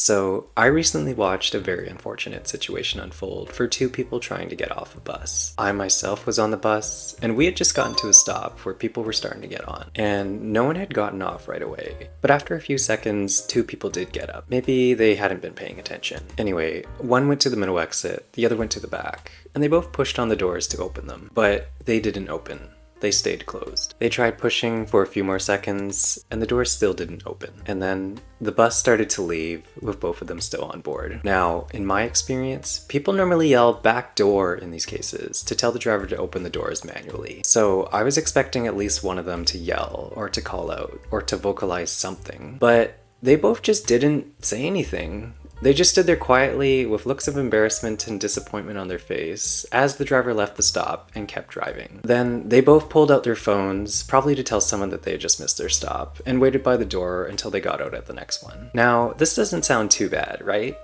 So, I recently watched a very unfortunate situation unfold for two people trying to get off a bus. I myself was on the bus, and we had just gotten to a stop where people were starting to get on, and no one had gotten off right away. But after a few seconds, two people did get up. Maybe they hadn't been paying attention. Anyway, one went to the middle exit, the other went to the back, and they both pushed on the doors to open them, but they didn't open. They stayed closed. They tried pushing for a few more seconds, and the door still didn't open. And then the bus started to leave with both of them still on board. Now, in my experience, people normally yell "back door" in these cases to tell the driver to open the doors manually. So I was expecting at least one of them to yell, or to call out, or to vocalize something. But they both just didn't say anything. They just stood there quietly with looks of embarrassment and disappointment on their face as the driver left the stop and kept driving. Then they both pulled out their phones, probably to tell someone that they had just missed their stop, and waited by the door until they got out at the next one. Now, this doesn't sound too bad, right?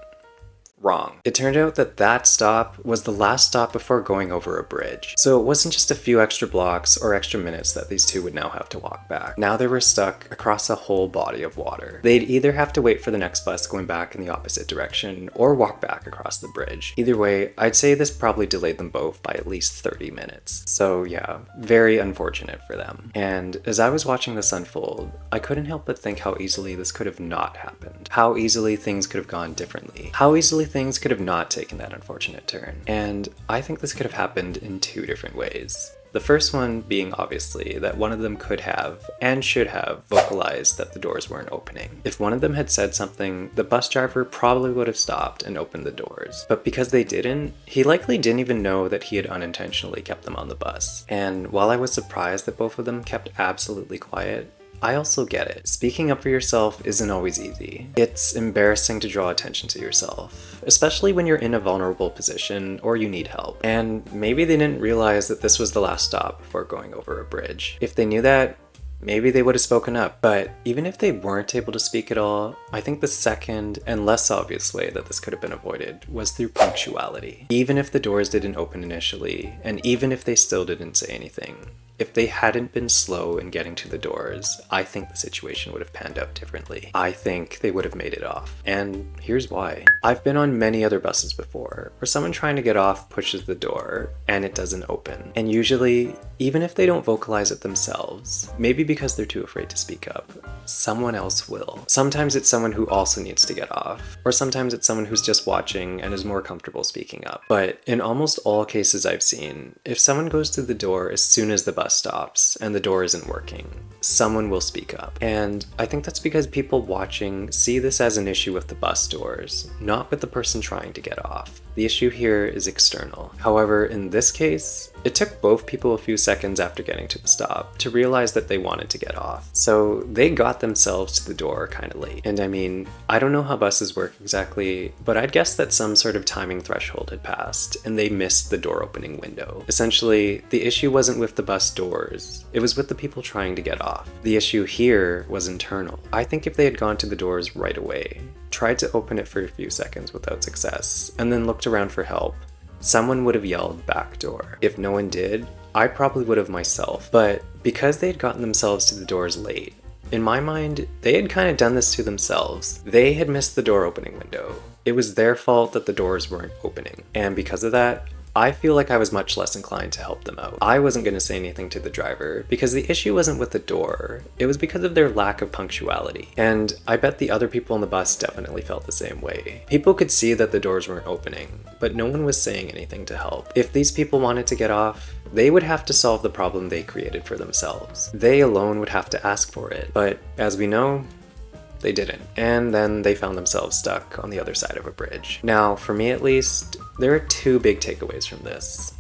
Wrong. It turned out that that stop was the last stop before going over a bridge. So it wasn't just a few extra blocks or extra minutes that these two would now have to walk back. Now they were stuck across a whole body of water. They'd either have to wait for the next bus going back in the opposite direction or walk back across the bridge. Either way, I'd say this probably delayed them both by at least 30 minutes. So yeah, very unfortunate for them. And as I was watching this unfold, I couldn't help but think how easily this could have not happened. How easily things could have gone differently. How easily things could have not taken that unfortunate turn. And I think this could have happened in two different ways. The first one being obviously that one of them could have and should have vocalized that the doors weren't opening. If one of them had said something, the bus driver probably would have stopped and opened the doors. But because they didn't, he likely didn't even know that he had unintentionally kept them on the bus. And while I was surprised that both of them kept absolutely quiet, I also get it. Speaking up for yourself isn't always easy. It's embarrassing to draw attention to yourself, especially when you're in a vulnerable position or you need help. And maybe they didn't realize that this was the last stop before going over a bridge. If they knew that, maybe they would have spoken up. But even if they weren't able to speak at all, I think the second and less obvious way that this could have been avoided was through punctuality. Even if the doors didn't open initially, and even if they still didn't say anything, if they hadn't been slow in getting to the doors, I think the situation would have panned out differently. I think they would have made it off. And here's why. I've been on many other buses before where someone trying to get off pushes the door and it doesn't open. And usually, even if they don't vocalize it themselves, maybe because they're too afraid to speak up, someone else will. Sometimes it's someone who also needs to get off, or sometimes it's someone who's just watching and is more comfortable speaking up. But in almost all cases I've seen, if someone goes to the door as soon as the bus stops and the door isn't working, someone will speak up. And I think that's because people watching see this as an issue with the bus doors, not with the person trying to get off. The issue here is external. However, in this case, it took both people a few seconds after getting to the stop to realize that they wanted to get off. So they got themselves to the door kind of late. And I mean, I don't know how buses work exactly, but I'd guess that some sort of timing threshold had passed and they missed the door opening window. Essentially, the issue wasn't with the bus doors, it was with the people trying to get off. The issue here was internal. I think if they had gone to the doors right away, tried to open it for a few seconds without success, and then looked around for help, someone would have yelled "back door." If no one did, I probably would have myself. But because they had gotten themselves to the doors late, in my mind, they had kind of done this to themselves. They had missed the door opening window. It was their fault that the doors weren't opening. And because of that, I feel like I was much less inclined to help them out. I wasn't going to say anything to the driver because the issue wasn't with the door, it was because of their lack of punctuality. And I bet the other people on the bus definitely felt the same way. People could see that the doors weren't opening, but no one was saying anything to help. If these people wanted to get off, they would have to solve the problem they created for themselves. They alone would have to ask for it. But as we know, they didn't. And then they found themselves stuck on the other side of a bridge. Now, for me at least, there are two big takeaways from this.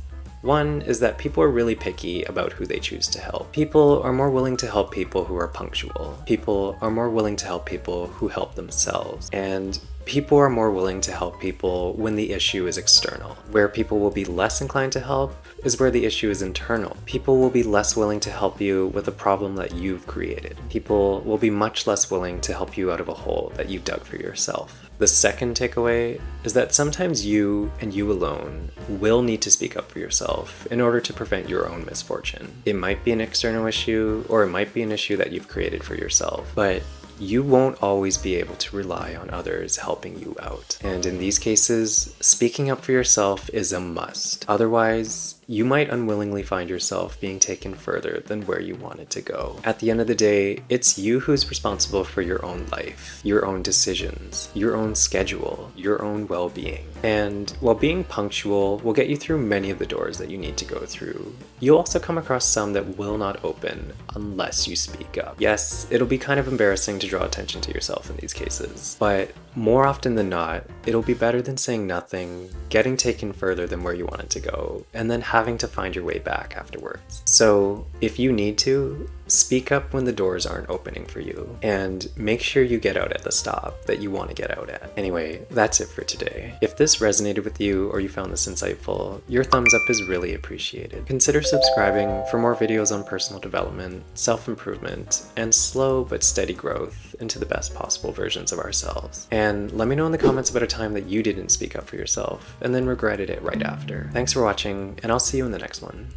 One is that people are really picky about who they choose to help. People are more willing to help people who are punctual. People are more willing to help people who help themselves. And people are more willing to help people when the issue is external. Where people will be less inclined to help is where the issue is internal. People will be less willing to help you with a problem that you've created. People will be much less willing to help you out of a hole that you've dug for yourself. The second takeaway is that sometimes you and you alone will need to speak up for yourself in order to prevent your own misfortune. It might be an external issue, or it might be an issue that you've created for yourself, but you won't always be able to rely on others helping you out. And in these cases, speaking up for yourself is a must. Otherwise, you might unwillingly find yourself being taken further than where you wanted to go. At the end of the day, it's you who's responsible for your own life, your own decisions, your own schedule, your own well-being. And while being punctual will get you through many of the doors that you need to go through, you'll also come across some that will not open unless you speak up. Yes, it'll be kind of embarrassing to draw attention to yourself in these cases, but more often than not, it'll be better than saying nothing, getting taken further than where you wanted to go, and then having to find your way back afterwards. So if you need to, speak up when the doors aren't opening for you, and make sure you get out at the stop that you want to get out at. Anyway, that's it for today. If this resonated with you or you found this insightful, your thumbs up is really appreciated. Consider subscribing for more videos on personal development, self-improvement, and slow but steady growth into the best possible versions of ourselves. And let me know in the comments about a time that you didn't speak up for yourself and then regretted it right after. Thanks for watching, and I'll see you in the next one.